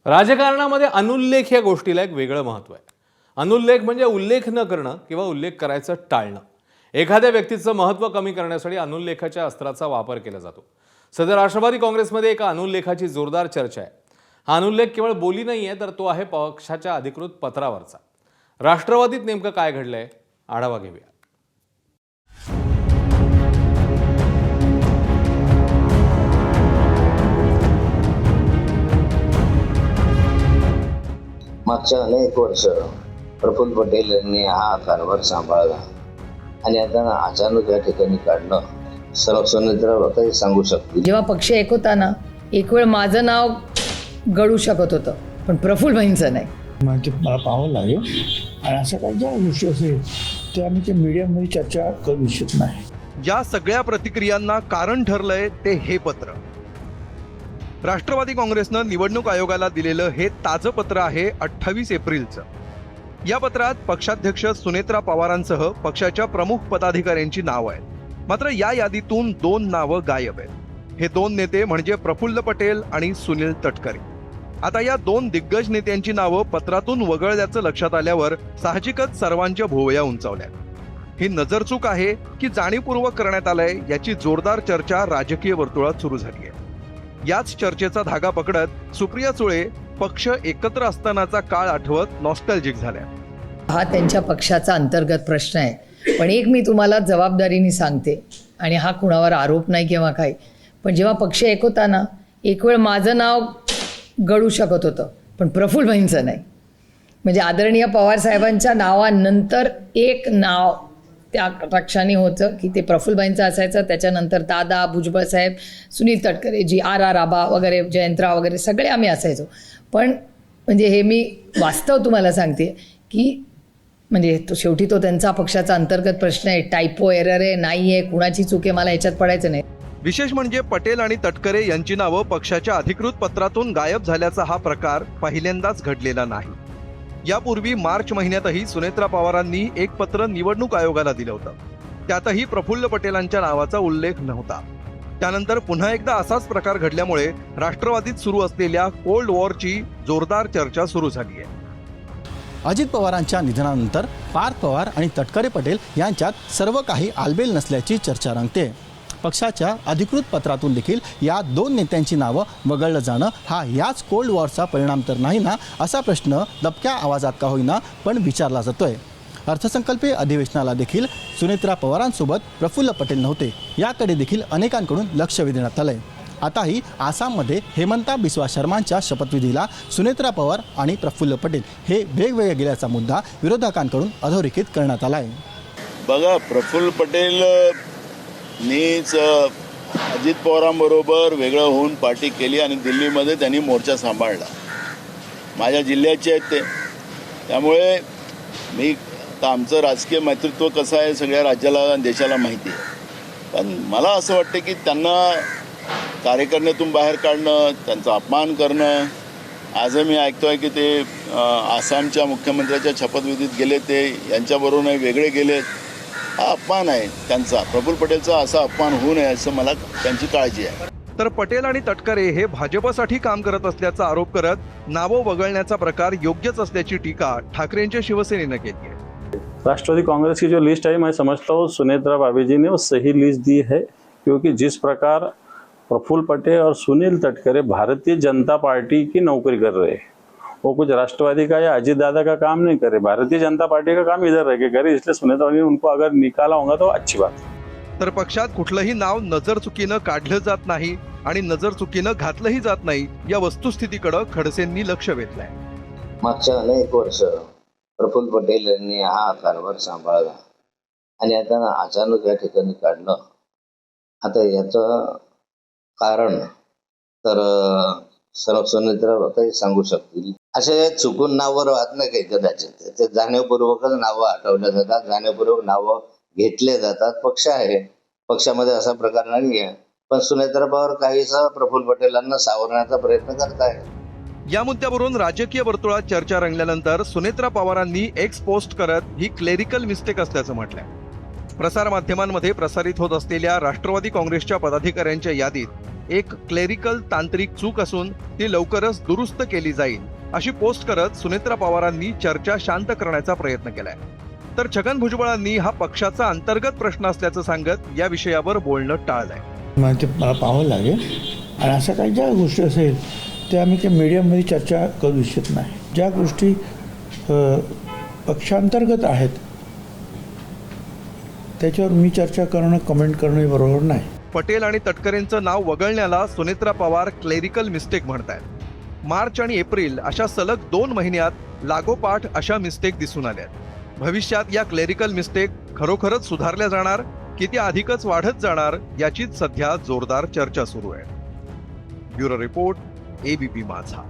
राजकारणामध्ये अनुल्लेख या गोष्टीला एक वेगळं महत्त्व आहे. अनुल्लेख म्हणजे उल्लेख न करणं किंवा उल्लेख करायचं टाळणं. एखाद्या व्यक्तीचं महत्त्व कमी करण्यासाठी अनुल्लेखाच्या अस्त्राचा वापर केला जातो. सध्या राष्ट्रवादी काँग्रेसमध्ये एका अनुल्लेखाची जोरदार चर्चा आहे. हा अनुल्लेख केवळ बोली नाही आहे, तर तो आहे पक्षाच्या अधिकृत पत्रावरचा. राष्ट्रवादीत नेमकं काय घडलंय, आढावा घेऊया. मागच्या अनेक वर्ष प्रफुल्ल पटेल यांनी हा कारभार सांभाळला आणि आता अचानक या ठिकाणी काढणं सुनेत्राबाई सांगू शकतील. जेव्हा पक्ष एक होता ना, एक वेळ माझं नाव गळू शकत होतं, पण प्रफुल्लभाईंचं नाही. म्हणजे मला पाहावं लागेल आणि असं काही ज्या गोष्टी असेल त्या आम्ही ते मीडियामध्ये चर्चा करू इच्छित नाही. या सगळ्या प्रतिक्रियांना कारण ठरलंय ते हे पत्र. राष्ट्रवादी काँग्रेसनं निवडणूक आयोगाला दिलेलं हे ताजं पत्र आहे 28 एप्रिलचं. या पत्रात पक्षाध्यक्ष सुनेत्रा पवारांसह पक्षाच्या प्रमुख पदाधिकाऱ्यांची नावं आहेत. मात्र या यादीतून 2 नावं गायब आहेत. हे 2 नेते म्हणजे प्रफुल्ल पटेल आणि सुनील तटकरे. आता या 2 दिग्गज नेत्यांची नावं पत्रातून वगळल्याचं लक्षात आल्यावर साहजिकच सर्वांच्या भुवया उंचावल्या. ही नजरचूक आहे की जाणीवपूर्वक करण्यात आलंय, याची जोरदार चर्चा राजकीय वर्तुळात सुरू झाली आहे. याच चर्चेचा धागा पकडत सुप्रिया सुळे पक्ष एकत्र असतानाचा काळ आठवत नॉस्टॅल्जिक झाल्या. हा त्यांच्या पक्षाचा अंतर्गत प्रश्न आहे, पण एक मी तुम्हाला जबाबदारीने सांगते, आणि हा कुणावर आरोप नाही किंवा काही, पण जेव्हा पक्ष एक होता ना, एक वेळ माझं नाव गळू शकत होतं, पण प्रफुल्लभाईंचं नाही. म्हणजे आदरणीय पवार साहेबांच्या नावानंतर एक नाव त्या पक्षाने होतं की ते प्रफुल्लभाईंचं असायचं. त्याच्यानंतर दादा, भुजबळ साहेब, सुनील तटकरे जी, आर आबा वगैरे, जयंतराव वगैरे सगळे आम्ही असायचो. पण म्हणजे हे मी वास्तव तुम्हाला सांगते की म्हणजे शेवटी तो त्यांचा पक्षाचा अंतर्गत प्रश्न आहे. टायपो एरर आहे, नाही आहे, कुणाची चूक आहे, मला ह्याच्यात पडायचं नाही. विशेष म्हणजे पटेल आणि तटकरे यांची नावं पक्षाच्या अधिकृत पत्रातून गायब झाल्याचा हा प्रकार पहिल्यांदाच घडलेला नाही. यापूर्वी मार्च महिन्यातही सुनेत्रा पवारांनी एक पत्र निवडणूक आयोगाला दिलं होतं. त्यातही प्रफुल्ल पटेलांच्या नावाचा उल्लेख नव्हता. त्यानंतर पुन्हा एकदा असाच प्रकार घडल्यामुळे राष्ट्रवादीत सुरू असलेल्या कोल्ड वॉरची जोरदार चर्चा सुरू झाली आहे. अजित पवारांच्या निधनानंतर पार्थ पवार आणि तटकरे पटेल यांच्यात सर्व काही आलबेल नसल्याची चर्चा रंगते. पक्षाच्या अधिकृत पत्रातून देखील या 2 नेत्यांची नावं वगळलं जाणं हा याच कोल्ड वॉरचा परिणाम तर नाही ना, असा प्रश्न दबक्या आवाजात का होईना पण विचारला जातोय. अर्थसंकल्पीय अधिवेशनाला देखील सुनेत्रा पवारांसोबत प्रफुल्ल पटेल नव्हते, याकडे देखील अनेकांकडून लक्ष वेधण्यात आलंय. आताही आसाममध्ये हेमंता बिस्वा शर्मांच्या शपथविधीला सुनेत्रा पवार आणि प्रफुल्ल पटेल हे वेगवेगळे गेल्याचा मुद्दा विरोधकांकडून अधोरेखित करण्यात आला आहे. बघा, प्रफुल्ल पटेल नीच अजित पवारांबरोबर वेगळं होऊन पार्टी केली आणि दिल्लीमध्ये त्यांनी मोर्चा सांभाळला. माझ्या जिल्ह्याचे आहेत ते, त्यामुळे मी आता आमचं राजकीय नेतृत्व कसं आहे सगळ्या राज्याला आणि देशाला माहिती आहे. पण मला असं वाटतं की त्यांना कार्यकारिणीतून बाहेर काढणं, त्यांचा अपमान करणं. आजही मी ऐकतोय की ते आसामच्या मुख्यमंत्र्याच्या शपथविधीत गेले, ते यांच्याबरोबर वेगळे गेलेत. हा अपमान आहे त्यांचा, प्रफुल्ल पटेलचा असा अपमान होऊ नये असं मला त्यांची काळजी आहे. तर पटेल आणि तटकरे हे भाजपसाठी काम करत असल्याचा आरोप करत नावं वगळण्याचा प्रकार योग्यच असल्याची टीका ठाकरेंच्या शिवसेनेनं केली आहे. राष्ट्रवादी कांग्रेस की जो लिस्ट है, मैं समझता हूँ सुनेत्रा भाभी जी ने वो सही लिस्ट दी है, क्योंकि जिस प्रकार प्रफुल्ल पटेल और सुनील तटकरे भारतीय जनता पार्टी की नौकरी कर रहे हैं, वो कुछ राष्ट्रवादी का या अजीत दादा का काम नहीं करे, भारतीय जनता पार्टी का काम इधर रह के करे. इसलिए सुनेत्रा ने उनको अगर निकाला होगा तो अच्छी बात. तर पक्षात कुठलंही नाव नजर चुकीनं काढलं जात नाही आणि नजर चुकीनं घातलंही जात नाही, या वस्तुस्थितीकडे खडसेंनी लक्ष वेधलंय. मागच्या अनेक वर्ष प्रफुल्ल पटेल यांनी हा कारभार सांभाळला आणि आता अचानक या ठिकाणी काढणं, आता याचं कारण तर सुनेत्राबाई सांगू शकतील. असे चुकून नावं राहत नाही काही, कदाचित ते जाणीवपूर्वकच नावं हटवल्या जातात, जाणीवपूर्वक नावं घेतले जातात. पक्ष आहे, पक्षामध्ये असा प्रकार नाही आहे, पण सुनेत्रा पवार काहीसा प्रफुल्ल पटेलांना सावरण्याचा प्रयत्न करत आहे. या मुद्द्यावरून राजकीय वर्तुळात चर्चा रंगल्यानंतर सुनेत्रा पवारांनी एक्स पोस्ट करत ही क्लेरिकल मिस्टेक असल्याचं म्हटलंय. प्रसारमाध्यमांमध्ये प्रसारित होत असलेल्या राष्ट्रवादी काँग्रेसच्या पदाधिकाऱ्यांच्या यादीत एक क्लेरिकल तांत्रिक चूक असून ती लवकरच दुरुस्त केली जाईल अशी पोस्ट करत सुनेत्रा पवारांनी चर्चा शांत करण्याचा प्रयत्न केलाय. तर छगन भुजबळांनी हा पक्षाचा अंतर्गत प्रश्न असल्याचं सांगत या विषयावर बोलणं टाळलंय. मला ते पाहावं लागेल आणि असं काही ज्या गोष्टी असेल त्या आम्ही त्या मीडियामध्ये चर्चा करू इच्छित नाही. ज्या गोष्टी पक्षांतर्गत आहेत त्याच्यावर मी चर्चा करणं, कमेंट करणं बरोबर नाही. पटेल आणि तटकरेंचं नाव वगळण्याला सुनेत्रा पवार क्लेरिकल मिस्टेक म्हणतायत. मार्च आणि एप्रिल अशा सलग 2 महिन्यात लागोपाठ अशा मिस्टेक दिसून आल्यात. भविष्यात या क्लेरिकल मिस्टेक खरोखरच सुधारल्या जाणार की त्या अधिकच वाढत जाणार याचीच सध्या जोरदार चर्चा सुरू आहे. ब्युरो रिपोर्ट, ABP माझा.